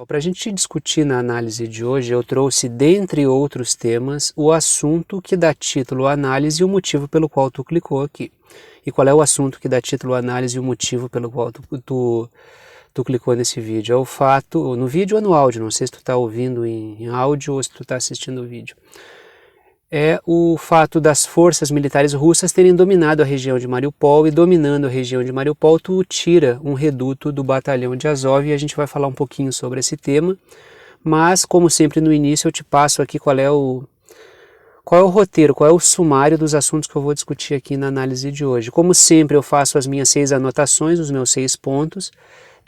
Para a gente discutir na análise de hoje, eu trouxe, dentre outros temas, o assunto que dá título à análise e o motivo pelo qual tu clicou aqui. E qual é o assunto que dá título à análise e o motivo pelo qual tu clicou nesse vídeo? É o fato, no vídeo ou no áudio, não sei se tu está ouvindo em áudio ou se tu está assistindo o vídeo. É o fato das forças militares russas terem dominado a região de Mariupol, e dominando a região de Mariupol tu tira um reduto do batalhão de Azov, e a gente vai falar um pouquinho sobre esse tema, mas como sempre no início eu te passo aqui qual é o roteiro, qual é o sumário dos assuntos que eu vou discutir aqui na análise de hoje. Como sempre eu faço as minhas 6 anotações, os meus 6 pontos.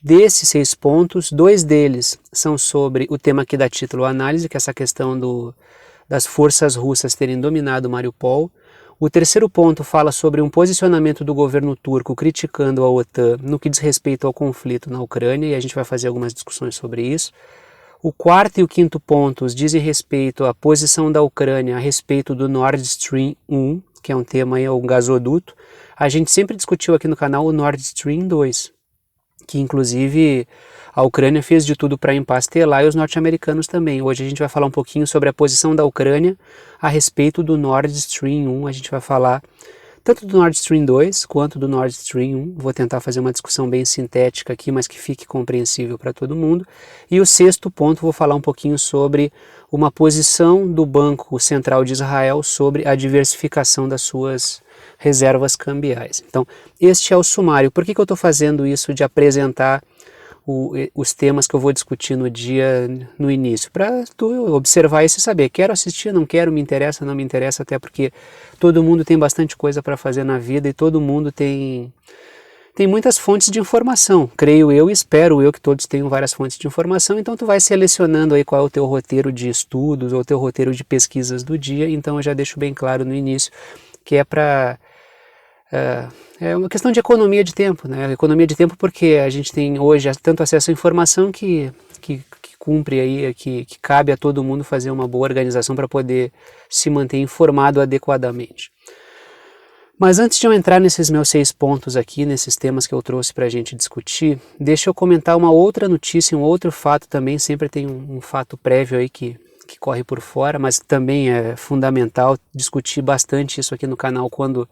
Desses 6 pontos, 2 deles são sobre o tema que dá título à análise, que é essa questão das forças russas terem dominado Mariupol. O terceiro ponto fala sobre um posicionamento do governo turco criticando a OTAN no que diz respeito ao conflito na Ucrânia, e a gente vai fazer algumas discussões sobre isso. O quarto e o quinto pontos dizem respeito à posição da Ucrânia a respeito do Nord Stream 1, que é um tema, um gasoduto. A gente sempre discutiu aqui no canal o Nord Stream 2, que inclusive a Ucrânia fez de tudo para empastelar, e os norte-americanos também. Hoje a gente vai falar um pouquinho sobre a posição da Ucrânia a respeito do Nord Stream 1. A gente vai falar tanto do Nord Stream 2 quanto do Nord Stream 1. Vou tentar fazer uma discussão bem sintética aqui, mas que fique compreensível para todo mundo. E o sexto ponto, vou falar um pouquinho sobre uma posição do Banco Central de Israel sobre a diversificação das suas reservas cambiais. Então, este é o sumário. Por que eu estou fazendo isso de apresentar os temas que eu vou discutir no início? Para tu observar isso e saber, quero assistir, não quero, me interessa, não me interessa, até porque todo mundo tem bastante coisa para fazer na vida e todo mundo tem muitas fontes de informação, creio eu e espero eu que todos tenham várias fontes de informação, então tu vai selecionando aí qual é o teu roteiro de estudos ou o teu roteiro de pesquisas do dia. Então eu já deixo bem claro no início que é uma questão de economia de tempo, né? Economia de tempo porque a gente tem hoje tanto acesso à informação que cumpre aí, que cabe a todo mundo fazer uma boa organização para poder se manter informado adequadamente. Mas antes de eu entrar nesses meus 6 pontos aqui, nesses temas que eu trouxe para a gente discutir, deixa eu comentar uma outra notícia, um outro fato também. Sempre tem um fato prévio aí que corre por fora, mas também é fundamental discutir bastante isso aqui no canal quando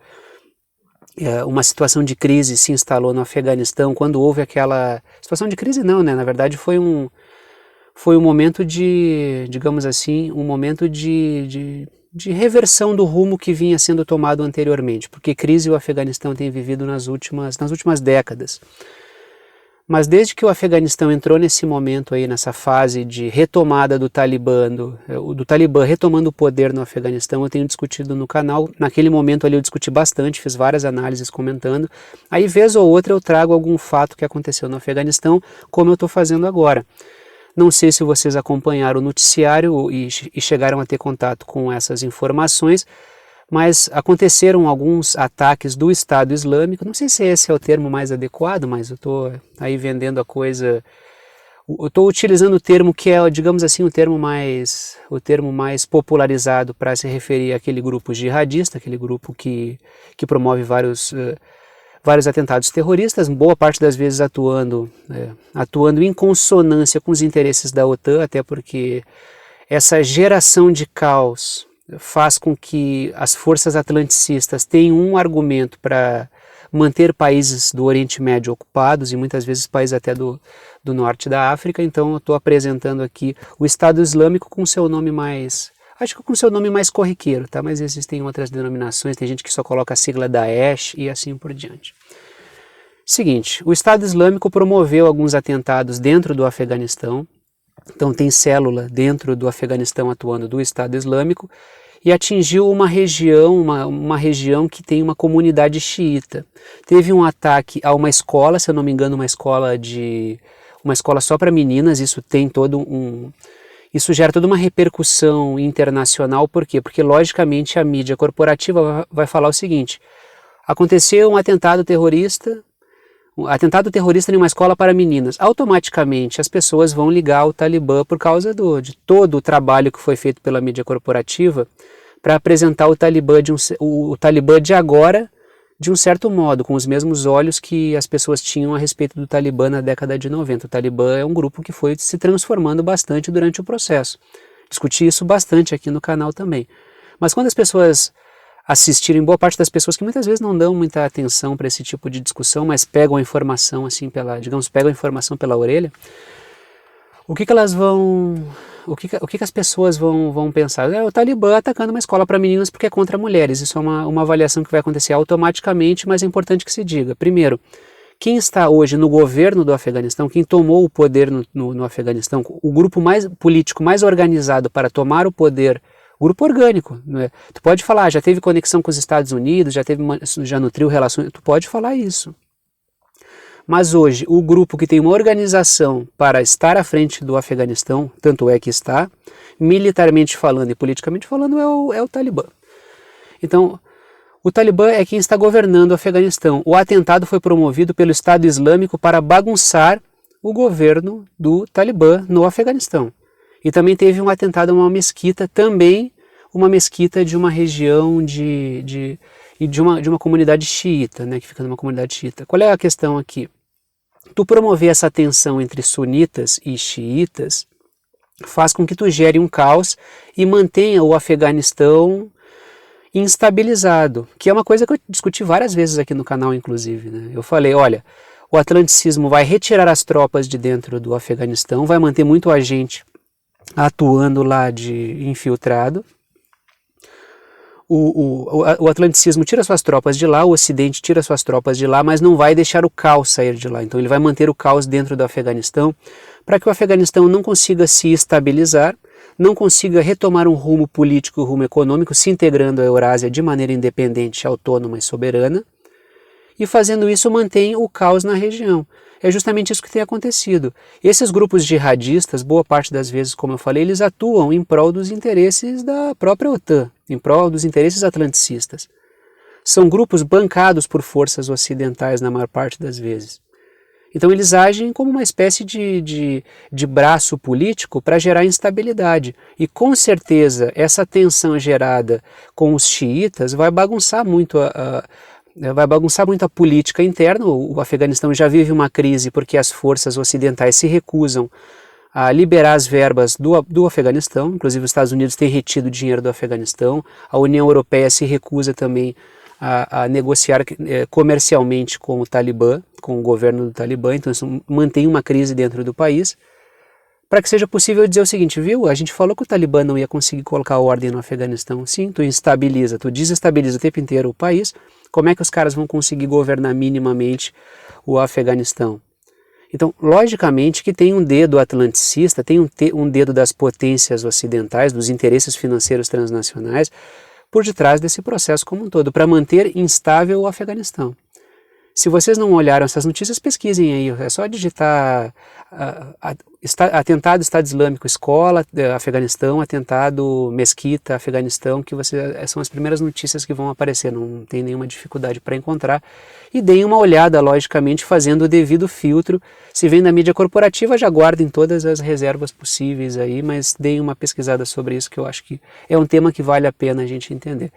uma situação de crise se instalou no Afeganistão, quando houve aquela situação de crise não, né? Na verdade foi um momento de, digamos assim, um momento de reversão do rumo que vinha sendo tomado anteriormente, porque crise o Afeganistão tem vivido nas últimas décadas. Mas desde que o Afeganistão entrou nesse momento aí, nessa fase de retomada do Talibã, do Talibã retomando o poder no Afeganistão, eu tenho discutido no canal. Naquele momento ali eu discuti bastante, fiz várias análises comentando. Aí vez ou outra eu trago algum fato que aconteceu no Afeganistão, como eu estou fazendo agora. Não sei se vocês acompanharam o noticiário e chegaram a ter contato com essas informações, mas aconteceram alguns ataques do Estado Islâmico. Não sei se esse é o termo mais adequado, mas eu estou aí vendendo a coisa. Eu estou utilizando o termo que é, digamos assim, o termo mais popularizado para se referir àquele grupo jihadista, aquele grupo que promove vários atentados terroristas, boa parte das vezes atuando em consonância com os interesses da OTAN, até porque essa geração de caos faz com que as forças atlanticistas tenham um argumento para manter países do Oriente Médio ocupados, e muitas vezes países até do norte da África. Então eu estou apresentando aqui o Estado Islâmico com seu nome mais, acho que com seu nome mais corriqueiro, tá? Mas existem outras denominações, tem gente que só coloca a sigla Daesh e assim por diante. Seguinte, o Estado Islâmico promoveu alguns atentados dentro do Afeganistão. Então tem célula dentro do Afeganistão atuando do Estado Islâmico, e atingiu uma região que tem uma comunidade xiita. Teve um ataque a uma escola, se eu não me engano, uma escola só para meninas. Isso gera toda uma repercussão internacional. Por quê? Porque logicamente a mídia corporativa vai falar o seguinte: aconteceu um atentado terrorista em uma escola para meninas. Automaticamente as pessoas vão ligar ao Talibã por causa de todo o trabalho que foi feito pela mídia corporativa para apresentar o Talibã de agora de um certo modo, com os mesmos olhos que as pessoas tinham a respeito do Talibã na década de 90. O Talibã é um grupo que foi se transformando bastante durante o processo. Discuti isso bastante aqui no canal também. Mas quando as pessoas assistirem, boa parte das pessoas que muitas vezes não dão muita atenção para esse tipo de discussão, mas pegam a informação assim pegam a informação pela orelha, o que elas vão... O que as pessoas vão pensar? É o Talibã atacando uma escola para meninas porque é contra mulheres. Isso é uma avaliação que vai acontecer automaticamente, mas é importante que se diga. Primeiro, quem está hoje no governo do Afeganistão, quem tomou o poder no Afeganistão, o grupo político mais organizado para tomar o poder, grupo orgânico, não é? Tu pode falar, já teve conexão com os Estados Unidos, já nutriu relações, tu pode falar isso. Mas hoje, o grupo que tem uma organização para estar à frente do Afeganistão, tanto é que está, militarmente falando e politicamente falando, é o Talibã. Então, o Talibã é quem está governando o Afeganistão. O atentado foi promovido pelo Estado Islâmico para bagunçar o governo do Talibã no Afeganistão. E também teve um atentado a uma mesquita, também uma mesquita de uma região de uma comunidade xiita, né, que fica numa comunidade xiita. Qual é a questão aqui? Tu promover essa tensão entre sunitas e xiitas faz com que tu gere um caos e mantenha o Afeganistão instabilizado, que é uma coisa que eu discuti várias vezes aqui no canal, inclusive, né? Eu falei, olha, o atlanticismo vai retirar as tropas de dentro do Afeganistão, vai manter muito agente atuando lá de infiltrado. O atlanticismo tira suas tropas de lá, o Ocidente tira suas tropas de lá, mas não vai deixar o caos sair de lá. Então ele vai manter o caos dentro do Afeganistão, para que o Afeganistão não consiga se estabilizar, não consiga retomar um rumo político, um rumo econômico, se integrando à Eurásia de maneira independente, autônoma e soberana, e fazendo isso mantém o caos na região. É justamente isso que tem acontecido. Esses grupos jihadistas, boa parte das vezes, como eu falei, eles atuam em prol dos interesses da própria OTAN, em prol dos interesses atlanticistas. São grupos bancados por forças ocidentais na maior parte das vezes. Então eles agem como uma espécie de braço político para gerar instabilidade. E com certeza essa tensão gerada com os xiitas vai bagunçar muito a política interna. O Afeganistão já vive uma crise porque as forças ocidentais se recusam a liberar as verbas do Afeganistão. Inclusive os Estados Unidos têm retido dinheiro do Afeganistão. A União Europeia se recusa também a negociar comercialmente com o Talibã, com o governo do Talibã. Então isso mantém uma crise dentro do país. Para que seja possível dizer o seguinte, viu? A gente falou que o Talibã não ia conseguir colocar ordem no Afeganistão. Sim, tu instabiliza, tu desestabiliza o tempo inteiro o país. Como é que os caras vão conseguir governar minimamente o Afeganistão? Então, logicamente que tem um dedo atlanticista, tem um dedo das potências ocidentais, dos interesses financeiros transnacionais, por detrás desse processo como um todo, para manter instável o Afeganistão. Se vocês não olharam essas notícias, pesquisem aí, é só digitar atentado Estado Islâmico, escola, Afeganistão, atentado mesquita, Afeganistão, que são as primeiras notícias que vão aparecer, não tem nenhuma dificuldade para encontrar. E deem uma olhada, logicamente, fazendo o devido filtro. Se vem da mídia corporativa, já guardem todas as reservas possíveis aí, mas deem uma pesquisada sobre isso, que eu acho que é um tema que vale a pena a gente entender.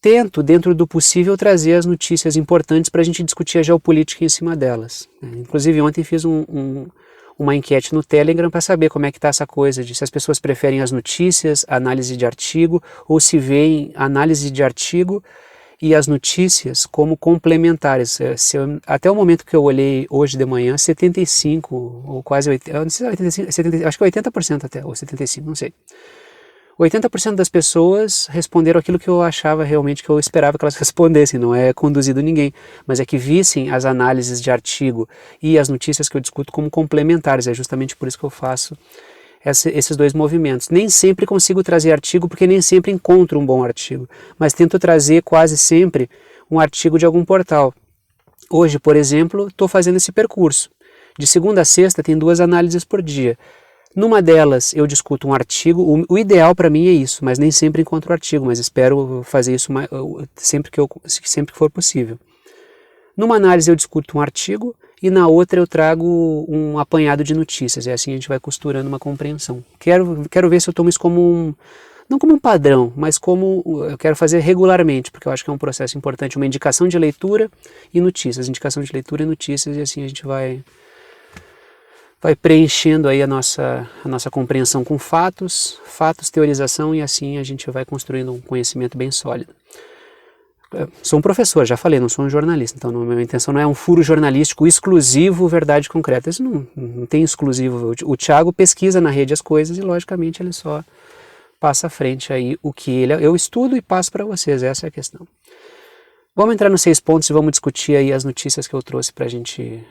Tento, dentro do possível, trazer as notícias importantes para a gente discutir a geopolítica em cima delas. Inclusive, ontem fiz uma enquete no Telegram para saber como é que está essa coisa, de se as pessoas preferem as notícias, a análise de artigo, ou se veem a análise de artigo e as notícias como complementares. Até o momento que eu olhei hoje de manhã, 75% ou quase 80%, não sei, 85%, 70%, acho que 80% até, ou 75%, não sei. 80% das pessoas responderam aquilo que eu achava realmente, que eu esperava que elas respondessem. Não é conduzido ninguém, mas é que vissem as análises de artigo e as notícias que eu discuto como complementares. É justamente por isso que eu faço esses dois movimentos. Nem sempre consigo trazer artigo, porque nem sempre encontro um bom artigo, mas tento trazer quase sempre um artigo de algum portal. Hoje, por exemplo, estou fazendo esse percurso. De segunda a sexta tem 2 análises por dia. Numa delas eu discuto um artigo, o ideal para mim é isso, mas nem sempre encontro artigo, mas espero fazer isso sempre que for possível. Numa análise eu discuto um artigo e na outra eu trago um apanhado de notícias, e assim a gente vai costurando uma compreensão. Quero ver se eu tomo isso como não como um padrão, mas como eu quero fazer regularmente, porque eu acho que é um processo importante, uma indicação de leitura e notícias, indicação de leitura e notícias, e assim a gente vai preenchendo aí a nossa compreensão com fatos, teorização, e assim a gente vai construindo um conhecimento bem sólido. Sou um professor, já falei, não sou um jornalista, então a minha intenção não é um furo jornalístico exclusivo, verdade concreta. Isso não tem exclusivo. O Thiago pesquisa na rede as coisas e, logicamente, ele só passa à frente aí o que eu estudo e passo para vocês, essa é a questão. Vamos entrar nos 6 pontos e vamos discutir aí as notícias que eu trouxe para a gente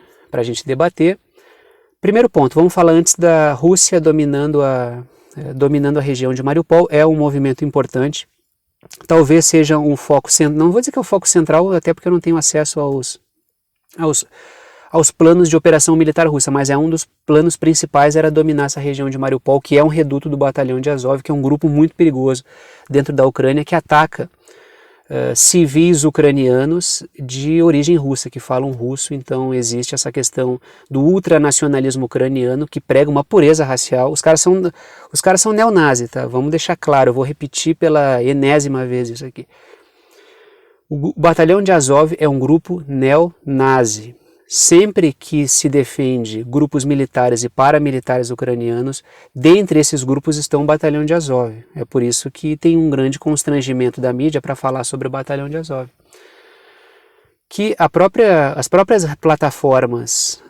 debater. Primeiro ponto, vamos falar antes da Rússia dominando a região de Mariupol. É um movimento importante. Talvez seja um foco central, não vou dizer que é o foco central, até porque eu não tenho acesso aos planos de operação militar russa, mas é um dos planos principais, era dominar essa região de Mariupol, que é um reduto do batalhão de Azov, que é um grupo muito perigoso dentro da Ucrânia, que ataca civis ucranianos de origem russa, que falam russo. Então existe essa questão do ultranacionalismo ucraniano, que prega uma pureza racial. Os caras são neonazis, tá? Vamos deixar claro, eu vou repetir pela enésima vez isso aqui. O batalhão de Azov é um grupo neonazi. Sempre que se defende grupos militares e paramilitares ucranianos, dentre esses grupos estão o batalhão de Azov. É por isso que tem um grande constrangimento da mídia para falar sobre o batalhão de Azov. Que as próprias plataformas,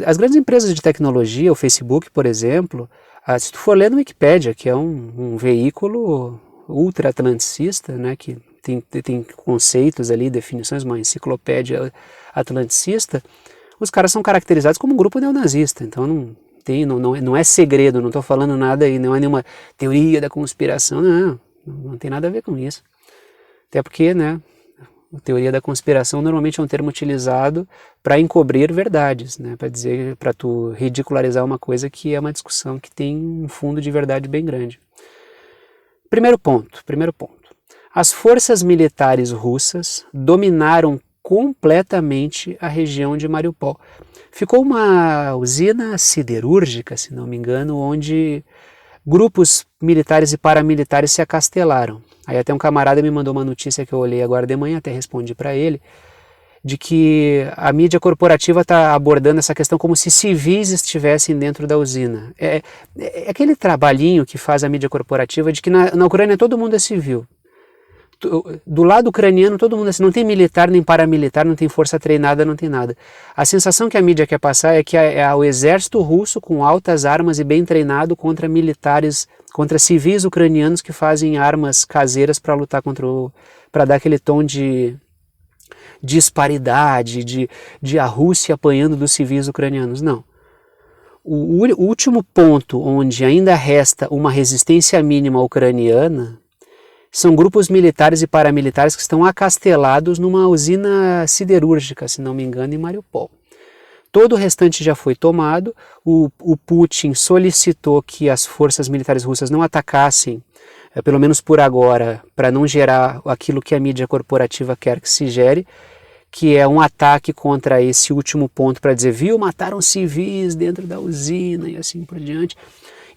as grandes empresas de tecnologia, o Facebook, por exemplo, se tu for ler no Wikipedia, que é um veículo ultra-atlanticista, né, que tem conceitos ali, definições, uma enciclopédia atlanticista, os caras são caracterizados como um grupo neonazista. Então não é segredo, não estou falando nada aí, não é nenhuma teoria da conspiração, não tem nada a ver com isso. Até porque, né, a teoria da conspiração normalmente é um termo utilizado para encobrir verdades, né, para tu ridicularizar uma coisa que é uma discussão que tem um fundo de verdade bem grande. Primeiro ponto. As forças militares russas dominaram completamente a região de Mariupol. Ficou uma usina siderúrgica, se não me engano, onde grupos militares e paramilitares se acastelaram. Aí até um camarada me mandou uma notícia que eu olhei agora de manhã, até respondi para ele, de que a mídia corporativa está abordando essa questão como se civis estivessem dentro da usina. É aquele trabalhinho que faz a mídia corporativa de que na Ucrânia todo mundo é civil. Do lado ucraniano todo mundo assim, não tem militar nem paramilitar, não tem força treinada, não tem nada. A sensação que a mídia quer passar é que é o exército russo com altas armas e bem treinado contra militares, contra civis ucranianos que fazem armas caseiras para lutar para dar aquele tom de disparidade, de a Rússia apanhando dos civis ucranianos. Não. O último ponto onde ainda resta uma resistência mínima ucraniana são grupos militares e paramilitares que estão acastelados numa usina siderúrgica, se não me engano, em Mariupol. Todo o restante já foi tomado. O Putin solicitou que as forças militares russas não atacassem, pelo menos por agora, para não gerar aquilo que a mídia corporativa quer que se gere, que é um ataque contra esse último ponto para dizer, viu, mataram civis dentro da usina e assim por diante.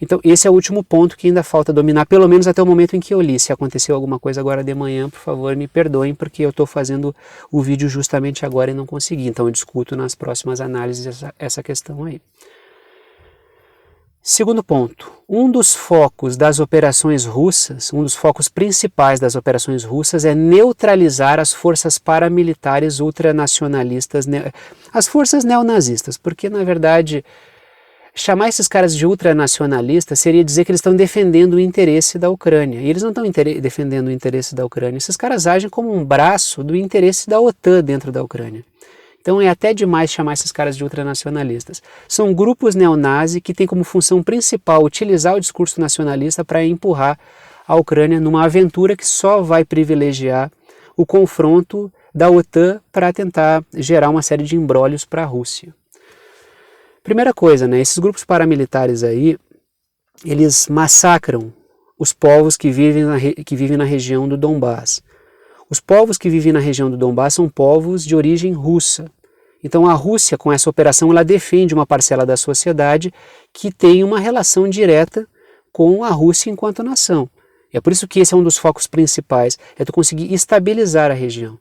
Então esse é o último ponto que ainda falta dominar, pelo menos até o momento em que eu li. Se aconteceu alguma coisa agora de manhã, por favor me perdoem, porque eu estou fazendo o vídeo justamente agora e não consegui. Então eu discuto nas próximas análises essa questão aí. Segundo ponto, um dos focos das operações russas, um dos focos principais das operações russas é neutralizar as forças paramilitares ultranacionalistas, as forças neonazistas, porque na verdade chamar esses caras de ultranacionalistas seria dizer que eles estão defendendo o interesse da Ucrânia. E eles não estão defendendo o interesse da Ucrânia. Esses caras agem como um braço do interesse da OTAN dentro da Ucrânia. Então é até demais chamar esses caras de ultranacionalistas. São grupos neonazis que têm como função principal utilizar o discurso nacionalista para empurrar a Ucrânia numa aventura que só vai privilegiar o confronto da OTAN para tentar gerar uma série de embrólios para a Rússia. Primeira coisa, né, esses grupos paramilitares aí, eles massacram os povos que vivem na região do Donbás. Os povos que vivem na região do Donbás são povos de origem russa. Então a Rússia, com essa operação, ela defende uma parcela da sociedade que tem uma relação direta com a Rússia enquanto nação. É por isso que esse é um dos focos principais, é tu conseguir estabilizar a região.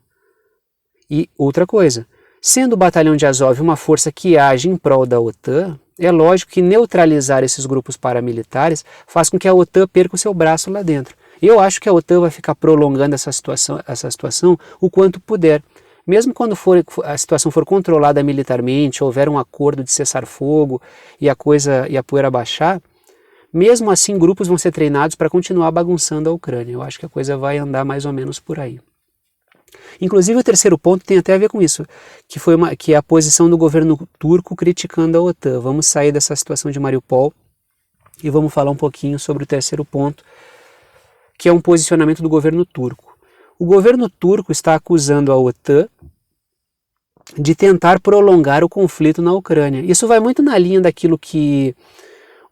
E outra coisa, sendo o Batalhão de Azov uma força que age em prol da OTAN, é lógico que neutralizar esses grupos paramilitares faz com que a OTAN perca o seu braço lá dentro. Eu acho que a OTAN vai ficar prolongando essa situação o quanto puder. Mesmo quando a situação for controlada militarmente, houver um acordo de cessar-fogo e a poeira baixar, mesmo assim grupos vão ser treinados para continuar bagunçando a Ucrânia. Eu acho que a coisa vai andar mais ou menos por aí. Inclusive o terceiro ponto tem até a ver com isso, que é a posição do governo turco criticando a OTAN. Vamos sair dessa situação de Mariupol e vamos falar um pouquinho sobre o terceiro ponto, que é um posicionamento do governo turco. O governo turco está acusando a OTAN de tentar prolongar o conflito na Ucrânia. Isso vai muito na linha daquilo que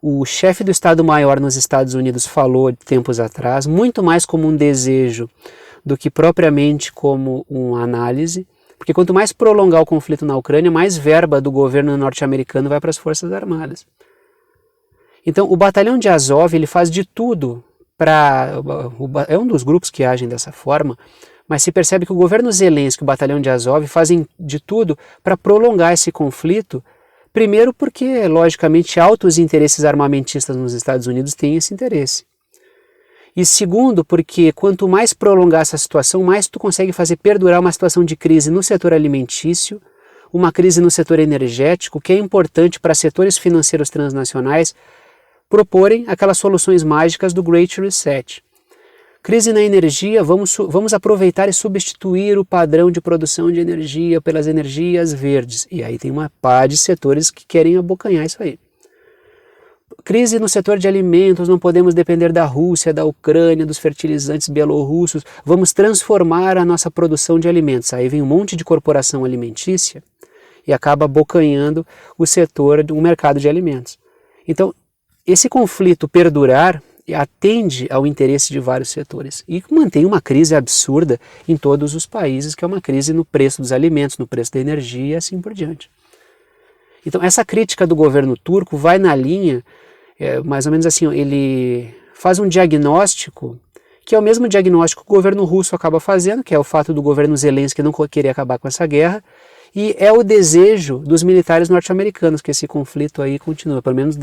o chefe do Estado-Maior nos Estados Unidos falou tempos atrás, muito mais como um desejo do que propriamente como uma análise, porque quanto mais prolongar o conflito na Ucrânia, mais verba do governo norte-americano vai para as Forças Armadas. Então, o Batalhão de Azov ele faz de tudo é um dos grupos que agem dessa forma, mas se percebe que o governo Zelensky e o Batalhão de Azov fazem de tudo para prolongar esse conflito, primeiro porque, logicamente, altos interesses armamentistas nos Estados Unidos têm esse interesse. E segundo, porque quanto mais prolongar essa situação, mais tu consegue fazer perdurar uma situação de crise no setor alimentício, uma crise no setor energético, que é importante para setores financeiros transnacionais proporem aquelas soluções mágicas do Great Reset. Crise na energia, vamos aproveitar e substituir o padrão de produção de energia pelas energias verdes. E aí tem uma pá de setores que querem abocanhar isso aí. Crise no setor de alimentos, não podemos depender da Rússia, da Ucrânia, dos fertilizantes bielorrussos, vamos transformar a nossa produção de alimentos. Aí vem um monte de corporação alimentícia e acaba abocanhando o setor do mercado de alimentos. Então, esse conflito perdurar atende ao interesse de vários setores e mantém uma crise absurda em todos os países, que é uma crise no preço dos alimentos, no preço da energia e assim por diante. Então essa crítica do governo turco vai na linha, mais ou menos assim, ele faz um diagnóstico que é o mesmo diagnóstico que o governo russo acaba fazendo, que é o fato do governo Zelensky não querer acabar com essa guerra, e é o desejo dos militares norte-americanos que esse conflito aí continua, pelo menos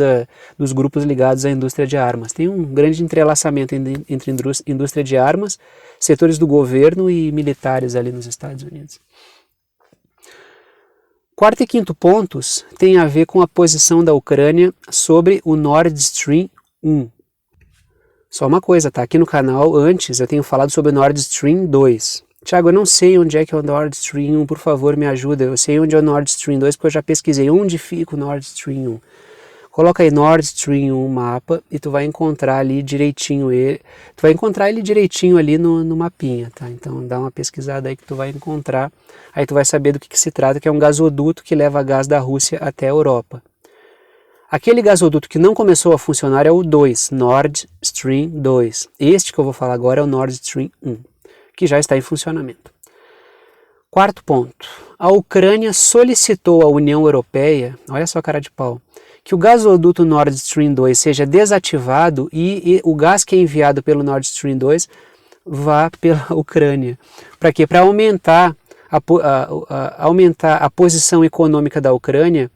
dos grupos ligados à indústria de armas. Tem um grande entrelaçamento entre indústria de armas, setores do governo e militares ali nos Estados Unidos. Quarto e quinto pontos têm a ver com a posição da Ucrânia sobre o Nord Stream 1. Só uma coisa, tá? Aqui no canal, antes, eu tenho falado sobre o Nord Stream 2. Tiago, eu não sei onde é que é o Nord Stream 1, por favor, me ajuda. Eu sei onde é o Nord Stream 2, porque eu já pesquisei onde fica o Nord Stream 1. Coloca aí Nord Stream 1 mapa e tu vai encontrar ali direitinho ele. Tu vai encontrar ele direitinho ali no mapinha, tá? Então dá uma pesquisada aí que tu vai encontrar. Aí tu vai saber do que se trata, que é um gasoduto que leva gás da Rússia até a Europa. Aquele gasoduto que não começou a funcionar é o 2, Nord Stream 2. Este que eu vou falar agora é o Nord Stream 1, que já está em funcionamento. Quarto ponto, a Ucrânia solicitou à União Europeia, olha só a cara de pau, que o gasoduto Nord Stream 2 seja desativado e o gás que é enviado pelo Nord Stream 2 vá pela Ucrânia. Para quê? Para aumentar a posição econômica da Ucrânia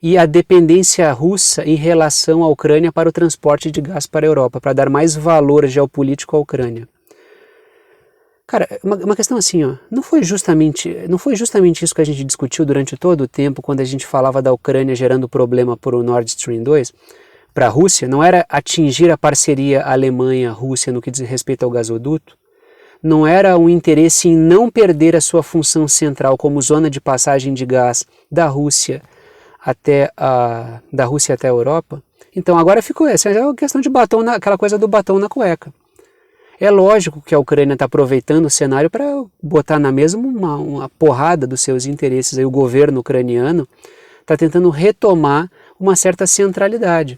e a dependência russa em relação à Ucrânia para o transporte de gás para a Europa, para dar mais valor geopolítico à Ucrânia. Cara, uma questão assim, ó, não foi justamente isso que a gente discutiu durante todo o tempo quando a gente falava da Ucrânia gerando problema por o Nord Stream 2 para a Rússia? Não era atingir a parceria Alemanha-Rússia no que diz respeito ao gasoduto? Não era um interesse em não perder a sua função central como zona de passagem de gás da Rússia até a Europa? Então agora ficou essa é uma questão de aquela coisa do batom na cueca. É lógico que a Ucrânia está aproveitando o cenário para botar na mesma uma porrada dos seus interesses. Aí o governo ucraniano está tentando retomar uma certa centralidade.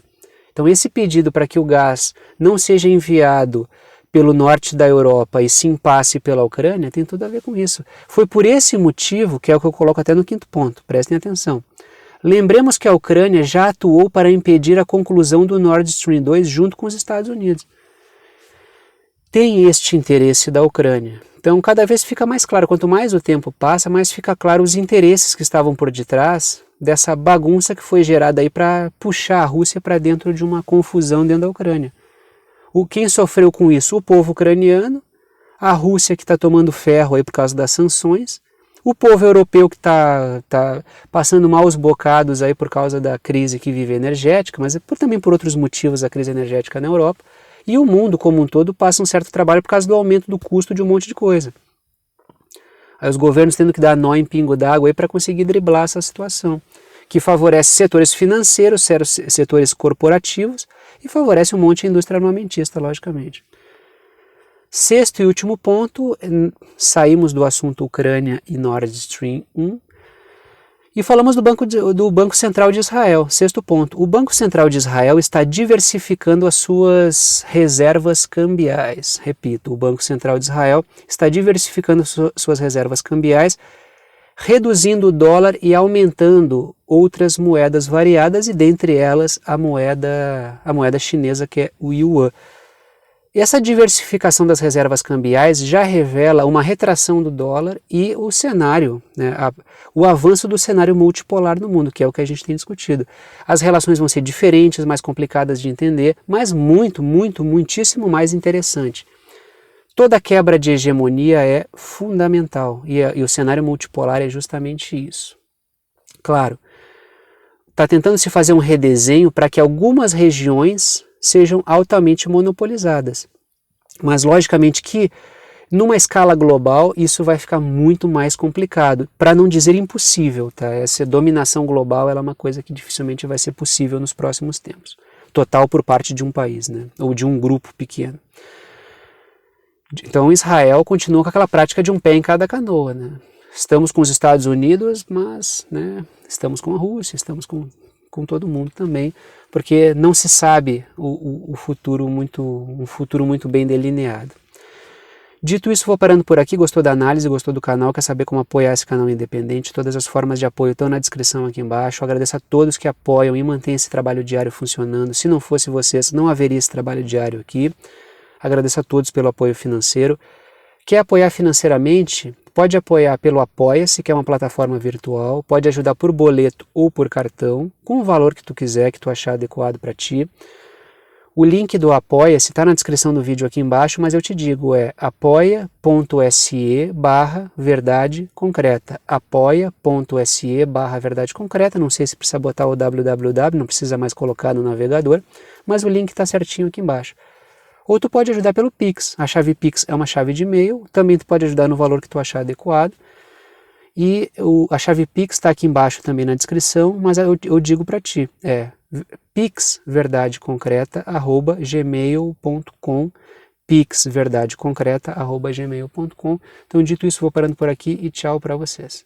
Então esse pedido para que o gás não seja enviado pelo norte da Europa e sim passe pela Ucrânia tem tudo a ver com isso. Foi por esse motivo, que é o que eu coloco até no quinto ponto, prestem atenção. Lembremos que a Ucrânia já atuou para impedir a conclusão do Nord Stream 2 junto com os Estados Unidos. tem este interesse da Ucrânia. Então, cada vez fica mais claro, quanto mais o tempo passa, mais fica claro os interesses que estavam por detrás dessa bagunça que foi gerada aí para puxar a Rússia para dentro de uma confusão dentro da Ucrânia. Quem sofreu com isso? O povo ucraniano, a Rússia que está tomando ferro aí por causa das sanções, o povo europeu que está passando maus bocados aí por causa da crise que vive energética, mas também por outros motivos a crise energética na Europa, e o mundo como um todo passa um certo trabalho por causa do aumento do custo de um monte de coisa. Aí os governos tendo que dar nó em pingo d'água para conseguir driblar essa situação, que favorece setores financeiros, setores corporativos e favorece um monte de indústria armamentista, logicamente. Sexto e último ponto, saímos do assunto Ucrânia e Nord Stream 1 e falamos do Banco Central de Israel. Sexto ponto, o Banco Central de Israel está diversificando as suas reservas cambiais. Repito, o Banco Central de Israel está diversificando suas reservas cambiais, reduzindo o dólar e aumentando outras moedas variadas, e dentre elas a moeda chinesa, que é o yuan. Essa diversificação das reservas cambiais já revela uma retração do dólar e o cenário, né, o avanço do cenário multipolar no mundo, que é o que a gente tem discutido. As relações vão ser diferentes, mais complicadas de entender, mas muitíssimo mais interessante. Toda quebra de hegemonia é fundamental e o cenário multipolar é justamente isso. Claro, está tentando se fazer um redesenho para que algumas regiões sejam altamente monopolizadas. Mas logicamente que numa escala global isso vai ficar muito mais complicado, para não dizer impossível, tá? Essa dominação global ela é uma coisa que dificilmente vai ser possível nos próximos tempos. Total por parte de um país, né? Ou de um grupo pequeno. Então Israel continua com aquela prática de um pé em cada canoa, né? Estamos com os Estados Unidos, mas, né, estamos com a Rússia, estamos com todo mundo também, porque não se sabe um futuro muito bem delineado. Dito isso, vou parando por aqui. Gostou da análise, gostou do canal, quer saber como apoiar esse canal independente? Todas as formas de apoio estão na descrição aqui embaixo. Agradeço a todos que apoiam e mantêm esse trabalho diário funcionando. Se não fosse vocês, não haveria esse trabalho diário aqui. Agradeço a todos pelo apoio financeiro. Quer apoiar financeiramente? Pode apoiar pelo Apoia-se, que é uma plataforma virtual, pode ajudar por boleto ou por cartão, com o valor que tu quiser, que tu achar adequado para ti. O link do Apoia-se está na descrição do vídeo aqui embaixo, mas eu te digo, é apoia.se/verdade concreta, apoia.se/verdade concreta, não sei se precisa botar o www, não precisa mais colocar no navegador, mas o link está certinho aqui embaixo. Ou tu pode ajudar pelo Pix. A chave Pix é uma chave de e-mail, também tu pode ajudar no valor que tu achar adequado. E a chave Pix está aqui embaixo também na descrição, mas eu digo para ti, pixverdadeconcreta@gmail.com, pixverdadeconcreta@gmail.com. Então, dito isso, vou parando por aqui e tchau para vocês.